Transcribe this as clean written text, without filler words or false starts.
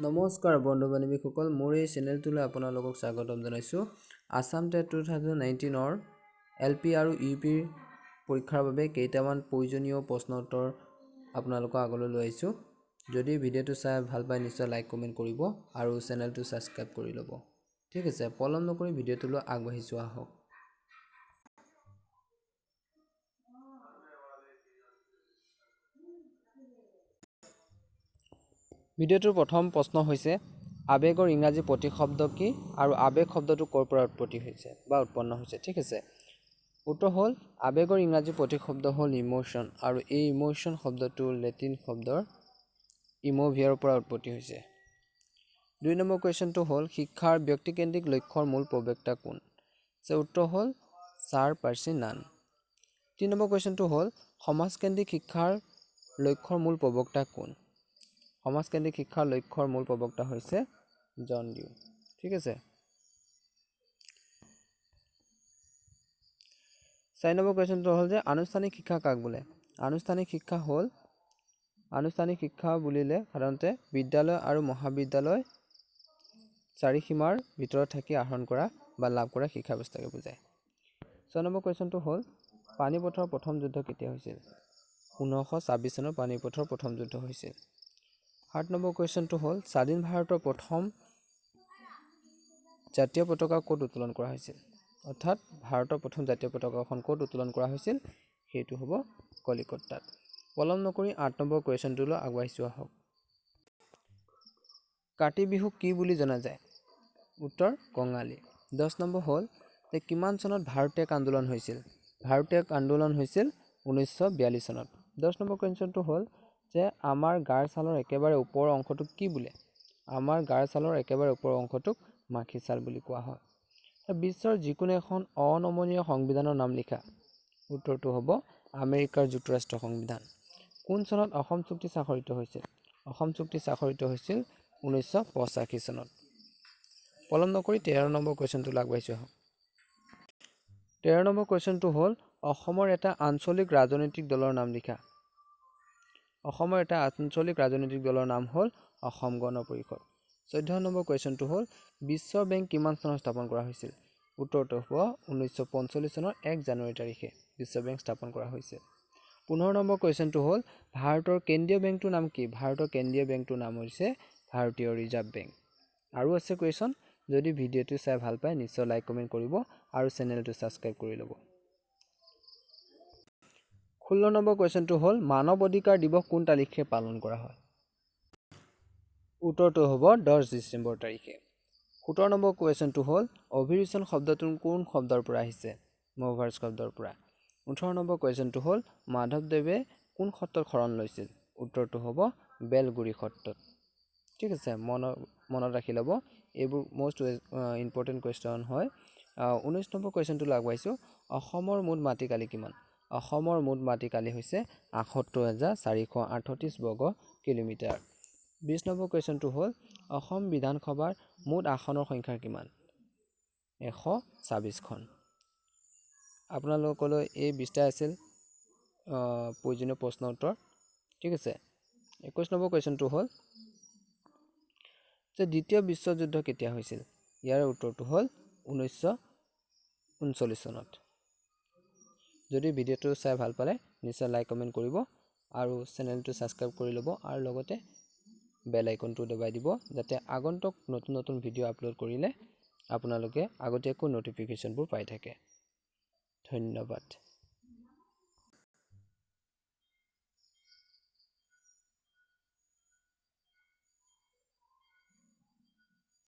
নমস্কাৰ বন্ধু বান্ধৱীসকল, মোৰ এই চেনেলটোলৈ আপোনালোকক স্বাগতম জনাইছোঁ। আসাম টেট 2019 LP আৰু UP পৰীক্ষাৰ বাবে কেইটামান প্ৰয়োজনীয় প্ৰশ্ন উত্তৰ আপোনালোকৰ আগলৈ লৈ আহিছোঁ। যদি ভিডিঅ'টো চাই ভাল পায় নিশ্চয় লাইক কমেণ্ট কৰিব আৰু চেনেলটো ছাবস্ক্ৰাইব কৰি ল'ব। ঠিক আছে, পলম নকৰি ভিডিঅ'টোলৈ আগবাঢ়িছোঁ আহক। ভিডিঅ'টোৰ প্ৰথম প্ৰশ্ন হৈছে, আৱেগৰ ইংৰাজী প্ৰতিশব্দ কি আৰু আৱেগ শব্দটো ক'ৰ পৰা উৎপত্তি হৈছে বা উৎপন্ন হৈছে। ঠিক আছে, উত্তৰ হ'ল আৱেগৰ ইংৰাজী প্ৰতিশব্দ হ'ল ইম'শ্যন, আৰু এই ইম'শ্যন শব্দটো লেটিন শব্দৰ ইম'ভিয়াৰ পৰা উৎপত্তি হৈছে। 2 নম্বৰ কুৱেশ্যনটো হ'ল শিক্ষাৰ ব্যক্তিকেন্দ্ৰিক লক্ষ্যৰ মূল প্ৰবক্তা কোন? উত্তৰ হ'ল ছাৰ পাৰ্চি নান। 3 নম্বৰ কুৱেশ্যনটো হ'ল সমাজকেন্দ্ৰিক শিক্ষাৰ লক্ষ্যৰ মূল প্ৰবক্তা কোন? সমাজকেন্দ্ৰিক শিক্ষাৰ লক্ষ্যৰ মূল প্ৰবক্তা হৈছে জন ডিউ। ঠিক আছে, 4 নম্বৰ কুৱেশ্যনটো হ'ল যে আনুষ্ঠানিক শিক্ষা কাক বোলে? আনুষ্ঠানিক শিক্ষা বুলিলে সাধাৰণতে বিদ্যালয় আৰু মহাবিদ্যালয় চাৰিসীমাৰ ভিতৰত থাকি আহৰণ কৰা বা লাভ কৰা শিক্ষা ব্যৱস্থাকে বুজায়। 6 নম্বৰ কুৱেশ্যনটো হ'ল পানিপথৰ প্ৰথম যুদ্ধ কেতিয়া হৈছিল? 1926 চনত পানিপথৰ প্ৰথম যুদ্ধ হৈছিল। 7 নম্বৰ কুৱেশ্যনটো হ'ল স্বাধীন ভাৰতৰ প্ৰথম জাতীয় পতাকা ক'ত উত্তোলন কৰা হৈছিল? অৰ্থাৎ ভাৰতৰ প্ৰথম জাতীয় পতাকাখন ক'ত উত্তোলন কৰা হৈছিল? সেইটো হ'ব কলিকতাত। পলম নকৰি 8 নম্বৰ কুৱেশ্যনটোলৈ আগবাঢ়িছোঁ আহক। কাতি বিহুক কি বুলি জনা যায়? উত্তৰ কঙালী। 10 নম্বৰ হ'ল যে কিমান চনত ভাৰত্যাগ আন্দোলন হৈছিল? ভাৰত্যাগ আন্দোলন হৈছিল 1942 চনত। 10 নম্বৰ কুৱেশ্যনটো হ'ল যে আমাৰ গাৰ ছালৰ একেবাৰে ওপৰৰ অংশটোক কি বোলে? আমাৰ গাৰ ছালৰ একেবাৰে ওপৰৰ অংশটোক মাখি ছাল বুলি কোৱা হয়। বিশ্বৰ যিকোনো এখন অনমনীয় সংবিধানৰ নাম লিখা। উত্তৰটো হ'ব আমেৰিকাৰ যুক্তৰাষ্ট্ৰৰ সংবিধান। কোন চনত অসম চুক্তি স্বাক্ষৰিত হৈছিল? অসম চুক্তি স্বাক্ষৰিত হৈছিল 1985 চনত। পলম নকৰি 13 নম্বৰ কুৱেশ্যনটোলৈ আগবাঢ়িছোঁ আহক। 13 নম্বৰ কুৱেশ্যনটো হ'ল অসমৰ এটা আঞ্চলিক ৰাজনৈতিক দলৰ নাম লিখা। অসমৰ এটা আঞ্চলিক ৰাজনৈতিক দলৰ নাম হ'ল অসম গণ পৰিষদ। 14 নম্বৰ কুৱেশ্যনটো হ'ল বিশ্ব বেংক কিমান চনত স্থাপন কৰা হৈছিল? উত্তৰটো হ'ব 1945 চনৰ 1 জানুৱাৰী তাৰিখে বিশ্ব বেংক স্থাপন কৰা হৈছিল। 15 নম্বৰ কুৱেশ্যনটো হ'ল ভাৰতৰ কেন্দ্ৰীয় বেংকটোৰ নাম কি? ভাৰতৰ কেন্দ্ৰীয় বেংকটোৰ নাম হৈছে ভাৰতীয় ৰিজাৰ্ভ বেংক। আৰু আছে কুৱেশ্যন, যদি ভিডিঅ'টো চাই ভাল পায় নিশ্চয় লাইক কমেণ্ট কৰিব আৰু চেনেলটো ছাবস্ক্ৰাইব কৰি ল'ব। 16 নম্বৰ কুৱেশ্যনটো হ'ল মানৱ অধিকাৰ দিৱস কোন তাৰিখে পালন কৰা হয়? উত্তৰটো হ'ব 10 ডিচেম্বৰ তাৰিখে। 17 নম্বৰ কুৱেশ্যনটো হ'ল অভিৰোচন শব্দটো কোন শব্দৰ পৰা আহিছে? ম'ভাৰ্ছ শব্দৰ পৰা। 18 নম্বৰ কুৱেশ্যনটো হ'ল মাধৱদেৱে কোন সত্ৰত শৰণ লৈছিল? উত্তৰটো হ'ব বেলগুৰি সত্ৰত। ঠিক আছে, মনত ৰাখি ল'ব, এইবোৰ মষ্ট ইম্পৰ্টেণ্ট কুৱেশ্যন হয়। 19 নম্বৰ কুৱেশ্যনটোলৈ আগবাঢ়িছোঁ। অসমৰ মুঠ মাটিকালি কিমান? অসমৰ মুঠ মাটিকালি হৈছে ৭৮,৪৩৮ বৰ্গ কিলোমিটাৰ। 20 নম্বৰ কুৱেশ্যনটো হ'ল অসম বিধানসভাৰ মুঠ আসনৰ সংখ্যা কিমান? 126খন। আপোনালোকলৈ এই 20টা আছিল প্ৰয়োজনীয় প্ৰশ্ন উত্তৰ। ঠিক আছে, 21 নম্বৰ কুৱেশ্যনটো হ'ল যে দ্বিতীয় বিশ্বযুদ্ধ কেতিয়া হৈছিল? ইয়াৰ উত্তৰটো হ'ল 1939 চনত। যদি ভিডিঅ'টো চাই ভাল পালে নিশ্চয় লাইক কমেণ্ট কৰিব আৰু চেনেলটো ছাবস্ক্ৰাইব কৰি ল'ব আৰু লগতে বেল আইকনটো দবাই দিব যাতে আগন্তুক নতুন নতুন ভিডিঅ' আপলোড কৰিলে আপোনালোকে আগতীয়াকৈ ন'টিফিকেশ্যনবোৰ পাই থাকে। ধন্যবাদ।